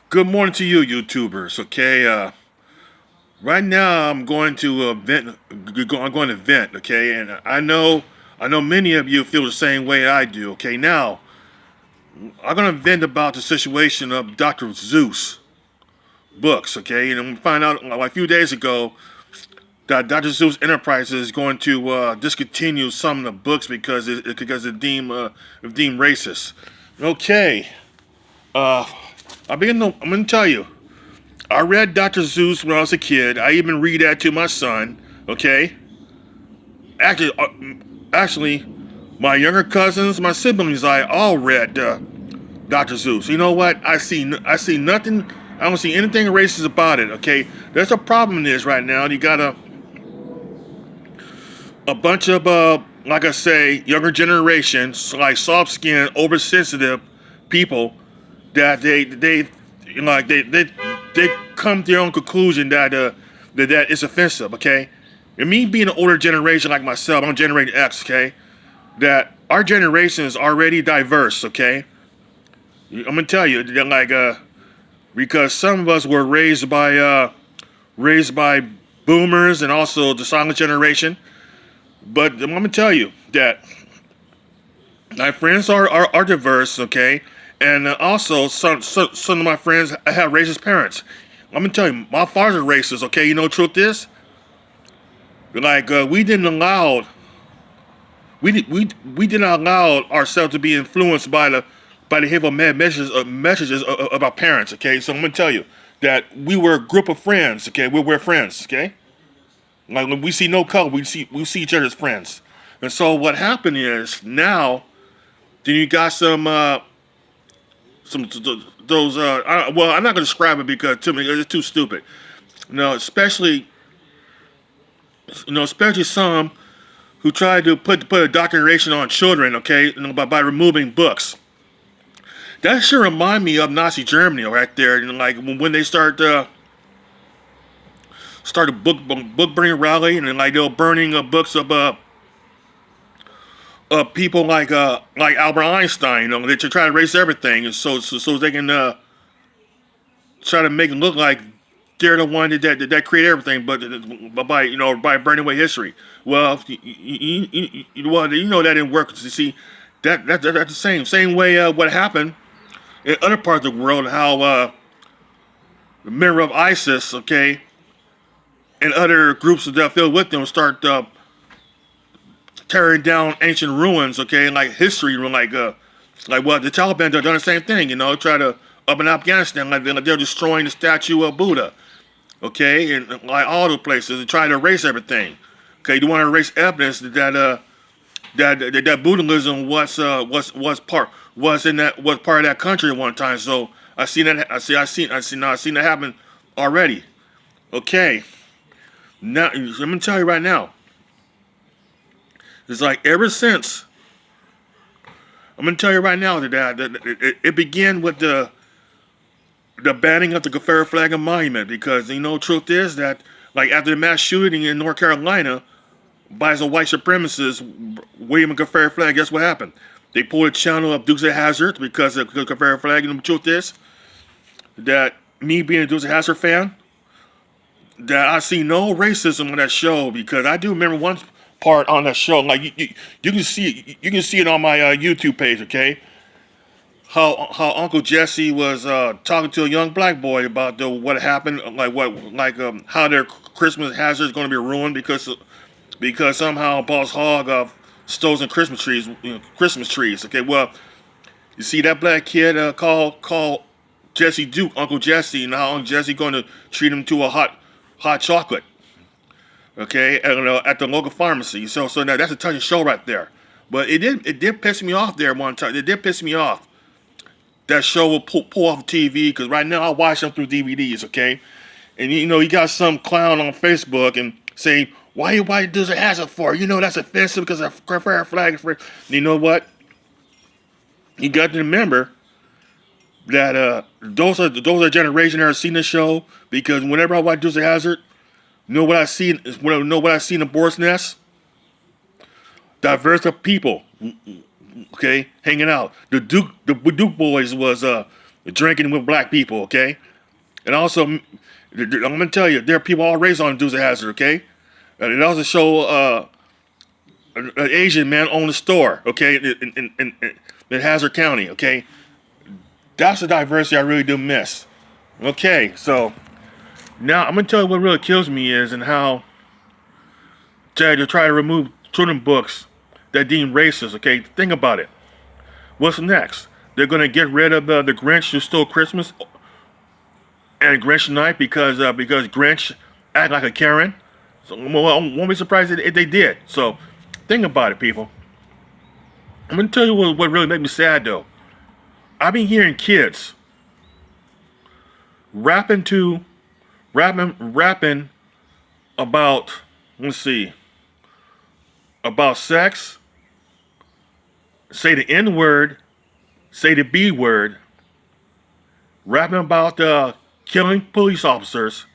Good morning to you, YouTubers. Okay, right now I'm going to vent. I'm going to vent. Okay, and I know many of you feel the same way I do. Okay, now I'm going to vent about the situation of Dr. Seuss Books. Okay, and I'm gonna find out like a few days ago that Dr. Seuss Enterprises is going to discontinue some of the books because it's deemed racist. Okay, uh, I'm going to tell you. I read Dr. Seuss when I was a kid. I even read that to my son. Okay, actually, actually, my younger cousins, my siblings, I all read Dr. Seuss. You know what? I see nothing. I don't see anything racist about it. Okay, there's a problem in this right now. You got a bunch of like I say, younger generations, like soft skinned, oversensitive people that they come to their own conclusion that it's offensive. Okay, and me being an older generation like myself, I'm Generation X. Okay, that our generation is already diverse. Okay, I'm gonna tell you that because some of us were raised by boomers and also the silent generation. But I'm gonna tell you that my friends are diverse, okay, and also some of my friends have racist parents. I'm gonna tell you, my father's racist, okay. You know, truth is, we didn't allow we did not allow ourselves to be influenced by the hateful messages of our parents, okay. So I'm gonna tell you that we were a group of friends, okay. We're friends, okay. Like when we see no color, we see each other as friends. And so what happened is now then you got some those well, I'm not gonna describe it because to me it's too stupid. No, especially some who try to put a doctrination on children, okay, by removing books. That should remind me of Nazi Germany right there. Like when they start a book burning rally, and then like they were burning books of people like Albert Einstein. You know, they try to erase everything, and so they can try to make it look like they're the one that created everything, but by burning away history. Well, that didn't work. You see, that's the same way what happened in other parts of the world. How the member of ISIS, okay, and other groups that filled with them start tearing down ancient ruins, okay, and like history, like what the Taliban done the same thing, try to up in Afghanistan, like they're destroying the statue of Buddha, okay, and like all the places, and trying to erase everything. Okay, you want to erase evidence that Buddhism was part of that country at one time. So I seen that happen already. Okay, now I'm gonna tell you right now. It's like ever since I'm gonna tell you right now that it began with the banning of the Confederate flag and monument because truth is that like after the mass shooting in North Carolina by some white supremacists waving a Confederate flag, guess what happened? They pulled a channel of Dukes of Hazzard because of the Confederate flag. And the truth is that me being a Dukes of Hazzard fan, that I see no racism on that show because I do remember one part on that show. Like you can see it on my YouTube page. Okay, how Uncle Jesse was talking to a young black boy about what happened, how their Christmas hazard is going to be ruined because somehow Boss Hogg stole some Christmas trees. Okay, well you see that black kid call Jesse Duke Uncle Jesse, and how Uncle Jesse going to treat him to a hot chocolate. Okay, at the local pharmacy. So now that's a touching show right there. But it did piss me off there one time. It did piss me off. That show will pull off the TV because right now I watch them through DVDs. Okay, and you got some clown on Facebook and saying why does it has it for? That's offensive because a Confederate flag is for. You know what? You got to remember that those are generation that have seen the show because whenever I watch Dukes of Hazzard, what I see in the board's nest? Diverse of people, okay, hanging out. The Duke boys drinking with black people, okay? And also, I'm gonna tell you, there are people all raised on Dukes of Hazzard, okay? And it also show an Asian man owned a store, okay, in Hazzard County, okay? That's the diversity I really do miss. Okay, so now I'm gonna tell you what really kills me is and how to try to remove children's books that deem racist, okay? Think about it. What's next? They're gonna get rid of the Grinch Who Stole Christmas and Grinch Night because Grinch act like a Karen. So well, I won't be surprised if they did. So think about it, people. I'm gonna tell you what really made me sad though. I've been hearing kids rapping about, let's see, about sex, say the N word, say the B word, rapping about killing police officers,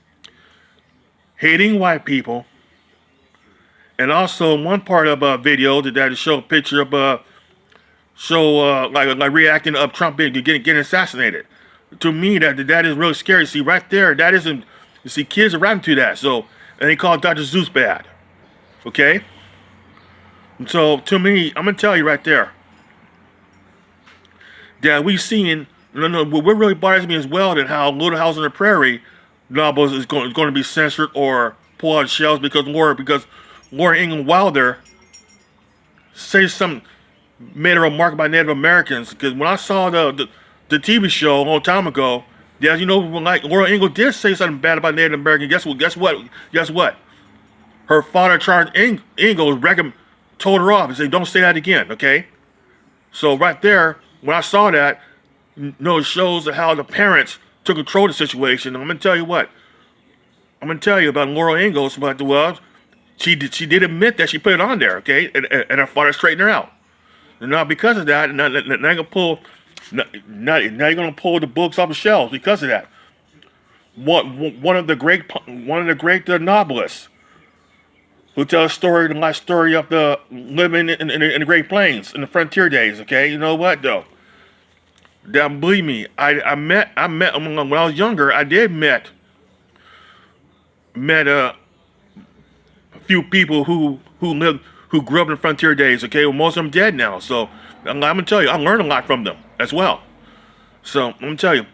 hating white people, and also one part of a video that showed a picture of like reacting of Trump getting assassinated. To me, that is really scary. See, right there, that isn't. You see, kids are rapping to that. So, and they call Dr. Seuss bad. Okay. And so, to me, I'm gonna tell you right there that we've seen. What really bothers me as well than how Little House on the Prairie novels is going to be censored or pulled out of shelves because Laura Ingalls Wilder says something, made a remark about Native Americans. Because when I saw the TV show a long time ago, yeah, you know, like Laura Ingalls did say something bad about Native Americans. Guess what? Her father, Charles Ingalls, told her off and said, "Don't say that again." Okay. So right there, when I saw that, it shows how the parents took control of the situation. I'm gonna tell you what. I'm gonna tell you about Laura Ingalls. Well, she did admit that she put it on there, okay, and her father straightened her out. And now because of that, now you're gonna pull the books off the shelves because of that. One of the great novelists who tells the life story of the living in the Great Plains in the frontier days. Okay, you know what though? That believe me, I met when I was younger. I did met a few people who grew up in the frontier days. Okay, well, most of them dead now. So I'm gonna tell you, I learned a lot from them as well. So I'm gonna tell you,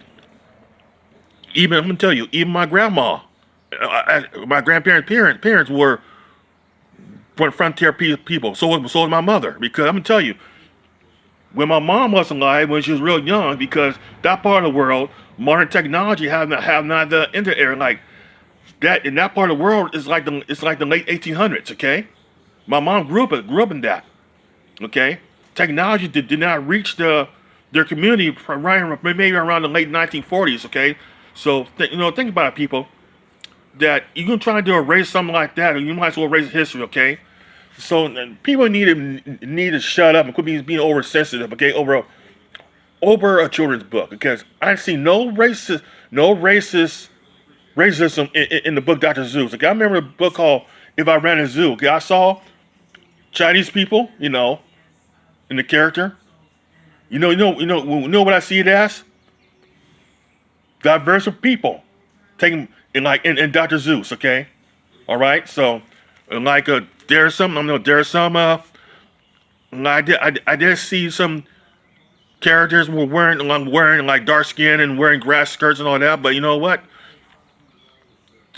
even my grandma, my grandparents' parents were frontier people. So was my mother. Because I'm gonna tell you, when my mom was alive, when she was real young, because that part of the world, modern technology have not entered there like that. In that part of the world, it's like the late 1800s. Okay, my mom grew up in that. Okay, technology did not reach their community maybe around the late 1940s. Okay, so think about it, people. That you can try to erase something like that, or you might as well erase history. Okay. So people need to shut up and quit being oversensitive, okay, over a children's book, because I see no racism in the book Dr. Seuss. Okay, I remember a book called If I Ran a Zoo. Okay, I saw Chinese people, in the character. You know what I see it as? Diverse people, taking in Dr. Seuss. Okay, all right, so there's some. I did see some characters were wearing like dark skin and wearing grass skirts and all that. But you know what?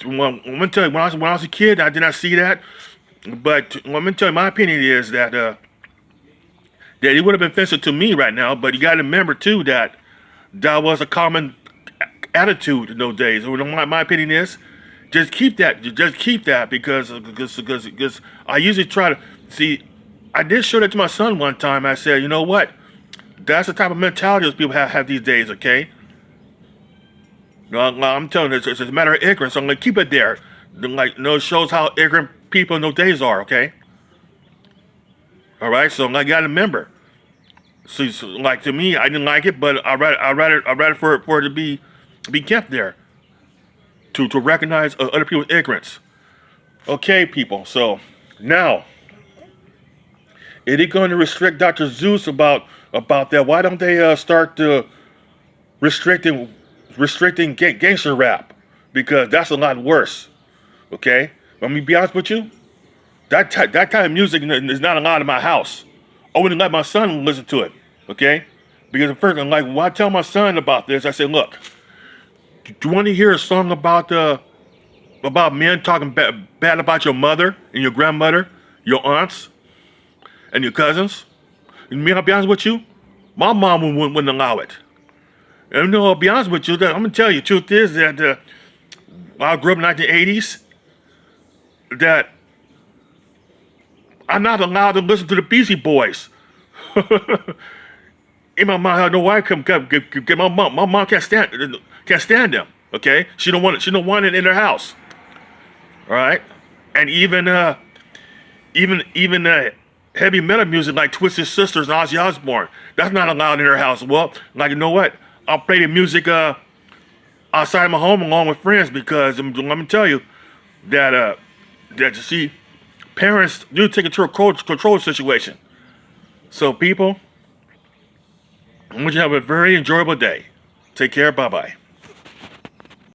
Well, I'm gonna tell you, when I was a kid, I did not see that. But I'm gonna tell you, my opinion is that it would have been offensive to me right now. But you got to remember too that was a common attitude in those days. My opinion is, just keep that because I usually try to see. I did show that to my son one time. I said, you know what? That's the type of mentality those people have these days. Okay. No, I'm telling you, it's a matter of ignorance. So I'm gonna keep it there. It shows how ignorant people in those days are. Okay. All right. So I gotta remember. So to me, I didn't like it, but I rather for it to be kept there. To recognize other people's ignorance. Okay, people. So now, is it going to restrict Dr. Seuss about that? Why don't they start to restricting gangster rap because that's a lot worse. Okay, let me be honest with you. That kind of music is not allowed in my house. I wouldn't let my son listen to it. Okay, because at first I'm like, when I tell my son about this, I say, look, do you want to hear a song about men talking bad about your mother and your grandmother, your aunts, and your cousins? And me, I'll be honest with you, my mom wouldn't allow it. And I'll be honest with you, that I'm gonna tell you, the truth is that I grew up in the 1980s, that I'm not allowed to listen to the Beastie Boys. In my mind, I know why. My mom can't stand them. Okay, she don't want it in her house. All right, and even heavy metal music like Twisted Sisters and Ozzy Osbourne, that's not allowed in her house. Well, like, you know what? I'll play the music outside my home along with friends because let me tell you that you see, parents do take it to a control situation. So people, I want you to have a very enjoyable day. Take care. Bye bye.